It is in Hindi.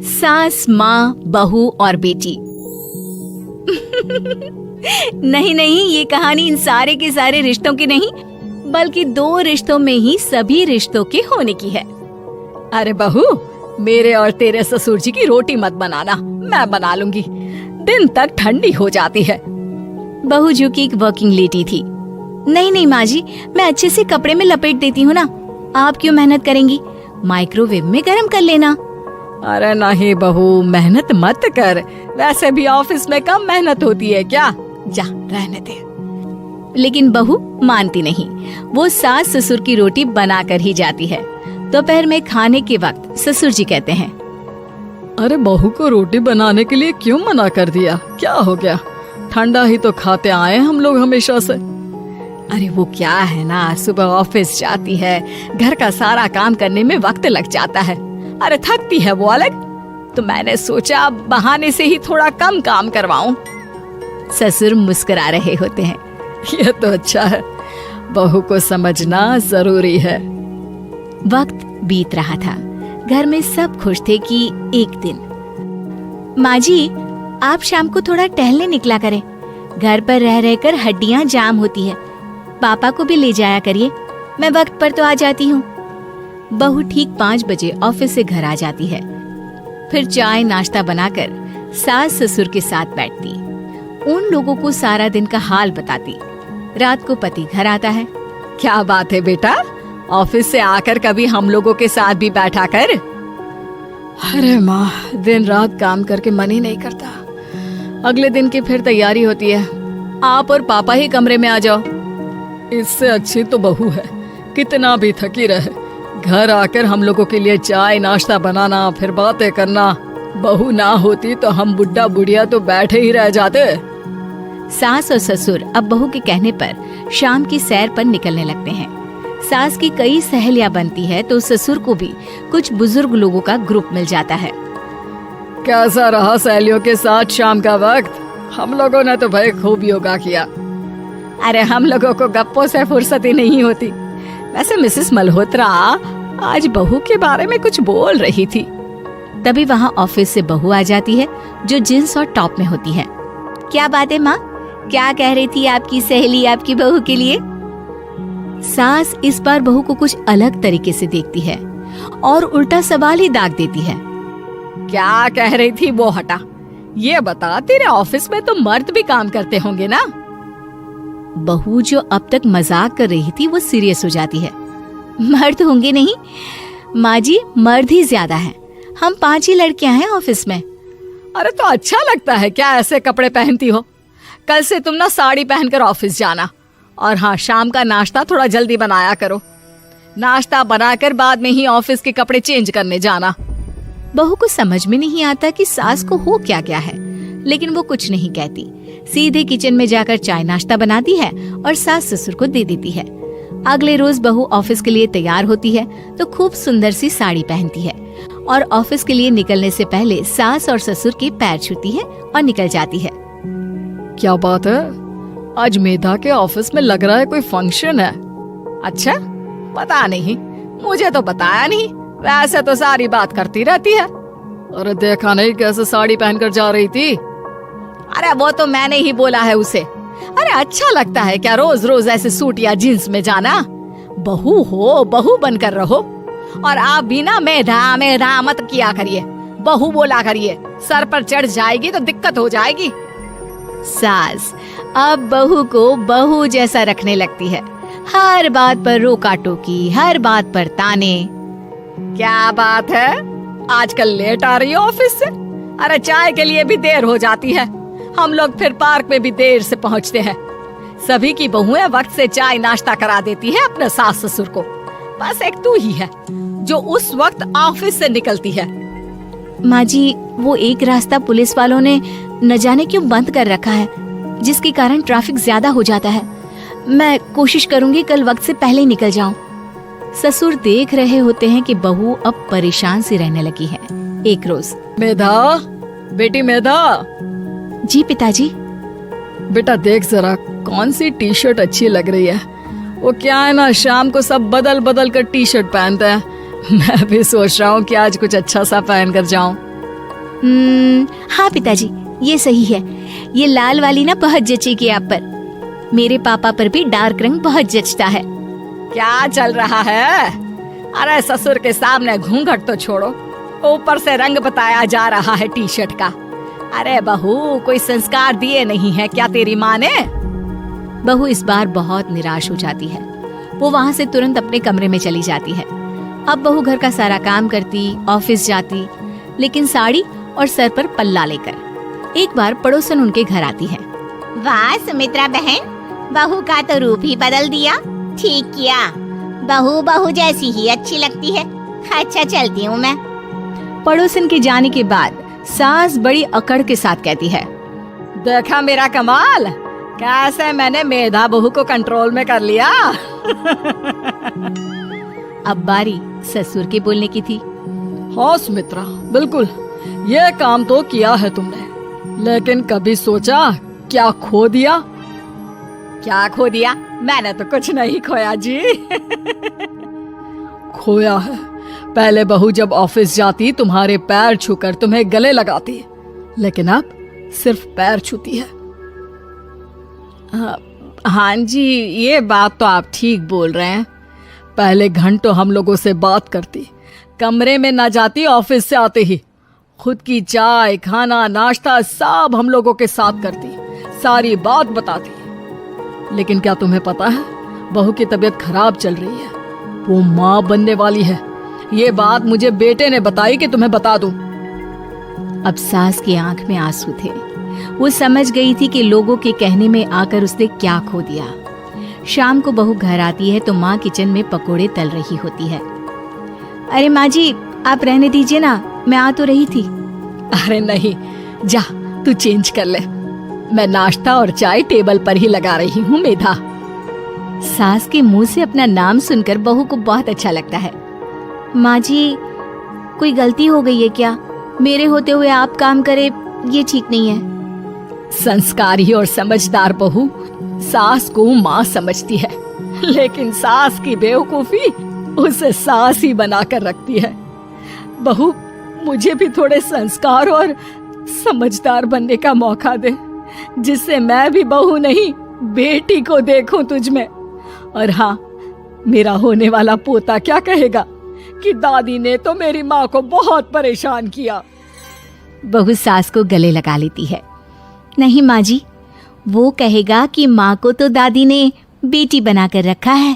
सास, माँ, बहू और बेटी। नहीं नहीं, ये कहानी इन सारे के सारे रिश्तों की नहीं, बल्कि 2 रिश्तों में ही सभी रिश्तों के होने की है। अरे बहू, मेरे और तेरे ससुर जी की रोटी मत बनाना, मैं बना लूंगी, दिन तक ठंडी हो जाती है। बहू जो कि एक वर्किंग लेडी थी। नहीं नहीं माँ जी, मैं अच्छे से कपड़े में लपेट देती हूँ ना, आप क्यों मेहनत करेंगी, माइक्रोवेव में गर्म कर लेना। अरे नहीं बहू, मेहनत मत कर, वैसे भी ऑफिस में कम मेहनत होती है क्या, जा रहने दे। लेकिन बहू मानती नहीं, वो सास ससुर की रोटी बना कर ही जाती है। दोपहर में खाने के वक्त ससुर जी कहते हैं, अरे बहू को रोटी बनाने के लिए क्यों मना कर दिया, क्या हो गया, ठंडा ही तो खाते आए हम लोग हमेशा से। अरे वो क्या है ना, सुबह ऑफिस जाती है, घर का सारा काम करने में वक्त लग जाता है, अरे थकती है वो अलग, तो मैंने सोचा बहाने से ही थोड़ा कम काम करवाऊं। ससुर मुस्कुरा रहे होते हैं। ये तो अच्छा है, बहू को समझना जरूरी है। वक्त बीत रहा था, घर में सब खुश थे कि एक दिन, माँ जी आप शाम को थोड़ा टहलने निकला करें, घर पर रह रहकर हड्डियां जाम होती है, पापा को भी ले जाया करिए, मैं वक्त पर तो आ जाती हूँ। बहू ठीक 5 बजे ऑफिस से घर आ जाती है। फिर चाय नाश्ता बनाकर सास ससुर के साथ बैठती, उन लोगों को सारा दिन का हाल बताती। रात को पति घर आता है। क्या बात है बेटा, ऑफिस से आकर कभी हम लोगों के साथ भी बैठा कर। अरे माँ, दिन रात काम करके मन ही नहीं करता, अगले दिन की फिर तैयारी होती है, आप और पापा ही कमरे में आ जाओ। इससे अच्छी तो बहू है, कितना भी थकी रहे, घर आकर हम लोगों के लिए चाय नाश्ता बनाना, फिर बातें करना। बहू ना होती तो हम बुढ़ा बुढ़िया तो बैठे ही रह जाते। सास और ससुर अब बहू के कहने पर शाम की सैर पर निकलने लगते हैं। सास की कई सहेलियां बनती है तो ससुर को भी कुछ बुजुर्ग लोगों का ग्रुप मिल जाता है। कैसा रहा सहेलियों के साथ शाम का वक्त? हम लोगों ने तो भाई खूब योगा किया। अरे हम लोगों को गप्पों से फुर्सत ही नहीं होती। वैसे मिसेस मल्होत्रा आज बहू के बारे में कुछ बोल रही थी। तभी वहाँ ऑफिस से बहू आ जाती है जो जींस और टॉप में होती है। क्या बात है माँ, क्या कह रही थी आपकी सहेली आपकी बहू के लिए? सास इस बार बहू को कुछ अलग तरीके से देखती है और उल्टा सवाल ही दाग देती है। क्या कह रही थी वो हटा, ये बता, तेरे ऑफिस में तो मर्द भी काम करते होंगे ना? बहू जो अब तक मजाक कर रही थी वो सीरियस हो जाती है। मर्द होंगे नहीं माँ जी, मर्द ही ज्यादा हैं। हम 5 ही लड़कियां हैं ऑफिस में। अरे तो अच्छा लगता है क्या ऐसे कपड़े पहनती हो? कल से तुम ना साड़ी पहनकर ऑफिस जाना, और हाँ, शाम का नाश्ता थोड़ा जल्दी बनाया करो, नाश्ता बनाकर बाद में ही ऑफिस के कपड़े चेंज करने जाना। बहू को समझ में नहीं आता कि सास को हो क्या गया है, लेकिन वो कुछ नहीं कहती, सीधे किचन में जाकर चाय नाश्ता बनाती है और सास ससुर को दे देती है। अगले रोज बहू ऑफिस के लिए तैयार होती है तो खूब सुंदर सी साड़ी पहनती है और ऑफिस के लिए निकलने से पहले सास और ससुर के पैर छूती है और निकल जाती है। क्या बात है, आज मेधा के ऑफिस में लग रहा है कोई फंक्शन है। अच्छा, पता नहीं, मुझे तो बताया नहीं, वैसे तो सारी बात करती रहती है। अरे देखा नहीं कैसे साड़ी पहनकर जा रही थी? अरे वो तो मैंने ही बोला है उसे। अरे अच्छा लगता है क्या रोज रोज ऐसे सूट या जींस में जाना? बहू हो, बहू बनकर रहो, और आप भी ना मेधा मत किया करिए, बहू बोला करिए, सर पर चढ़ जाएगी तो दिक्कत हो जाएगी। सास अब बहू को बहू जैसा रखने लगती है, हर बात पर रोका टोकी, हर बात पर ताने। क्या बात है, आजकल लेट आ रही हो ऑफिस से? अरे चाय के लिए भी देर हो जाती है, हम लोग फिर पार्क में भी देर से पहुंचते हैं। सभी की बहुएं वक्त से चाय नाश्ता करा देती है अपने सास ससुर को, बस एक तू ही है जो उस वक्त ऑफिस से निकलती है। माँ जी, वो एक रास्ता पुलिस वालों ने न जाने क्यों बंद कर रखा है, जिसके कारण ट्रैफिक ज्यादा हो जाता है। मैं कोशिश करूंगी कल वक्त से पहले निकल जाऊं। ससुर देख रहे होते हैं कि बहू अब परेशान सी रहने लगी है। एक रोज, मेधा, बेटी मेधा। जी पिताजी। बेटा देख जरा कौन सी टी शर्ट अच्छी लग रही है। वो क्या है ना, शाम को सब बदल बदल कर टी शर्ट पहनते हैं, मैं भी सोच रहा हूँ कि आज कुछ अच्छा सा पहन कर जाऊं। हाँ पिताजी, ये सही है। ये लाल वाली ना बहुत जचेगी आप पर। मेरे पापा पर भी डार्क रंग बहुत जचता है। क्या चल रहा है? अरे ससुर के सामने घूंघट तो छोड़ो, ऊपर से रंग बताया जा रहा है टी शर्ट का। अरे बहू, कोई संस्कार दिए नहीं है क्या तेरी माँ ने? बहू इस बार बहुत निराश हो जाती है। वो वहाँ से तुरंत अपने कमरे में चली जाती है। अब बहू घर का सारा काम करती, ऑफिस जाती, लेकिन साड़ी और सर पर पल्ला लेकर। एक बार पड़ोसन उनके घर आती है। वाह सुमित्रा बहन, बहू का तो रूप ही बदल दिया। ठीक किया, बहू बहू जैसी ही अच्छी लगती है। अच्छा चलती हूँ मैं। पड़ोसन के जाने के बाद सास बड़ी अकड़ के साथ कहती है, देखा मेरा कमाल, कैसे मैंने मेधा बहू को कंट्रोल में कर लिया। अब बारी ससुर के बोलने की थी। हाँ सुमित्रा, बिल्कुल ये काम तो किया है तुमने, लेकिन कभी सोचा क्या खो दिया? क्या खो दिया? मैंने तो कुछ नहीं खोया जी। खोया है, पहले बहू जब ऑफिस जाती तुम्हारे पैर छूकर तुम्हें गले लगाती, लेकिन अब सिर्फ पैर छूती है। हाँ जी, ये बात तो आप ठीक बोल रहे हैं। पहले घंटों हम लोगों से बात करती, कमरे में ना जाती, ऑफिस से आते ही खुद की चाय, खाना, नाश्ता सब हम लोगों के साथ करती, सारी बात बताती। लेकिन क्या तुम्हें पता है, बहू की तबीयत खराब चल रही है, वो माँ बनने वाली है। ये बात मुझे बेटे ने बताई कि तुम्हें बता दूं। अब सास की आंख में आंसू थे। वो समझ गई थी कि लोगों के कहने में आकर उसने क्या खो दिया। शाम को बहू घर आती है तो माँ किचन में पकोड़े तल रही होती है। अरे माँ जी, आप रहने दीजिए ना, मैं आ तो रही थी। अरे नहीं, जा तू चेंज कर ले, मैं नाश्ता और चाय टेबल पर ही लगा रही हूँ मेधा। सास के मुंह से अपना नाम सुनकर बहू को बहुत अच्छा लगता है। माँ जी, कोई गलती हो गई है क्या? मेरे होते हुए आप काम करे, ये ठीक नहीं है। संस्कारी और समझदार बहू सास को माँ समझती है, लेकिन सास की बेवकूफी उसे सास ही बनाकर रखती है। बहू, मुझे भी थोड़े संस्कार और समझदार बनने का मौका दे, जिससे मैं भी बहू नहीं बेटी को देखूं तुझ में। और हाँ, मेरा होने वाला पोता क्या कहेगा कि दादी ने तो मेरी माँ को बहुत परेशान किया। बहू सास को गले लगा लेती है। नहीं माँ जी, वो कहेगा कि माँ को तो दादी ने बेटी बनाकर रखा है।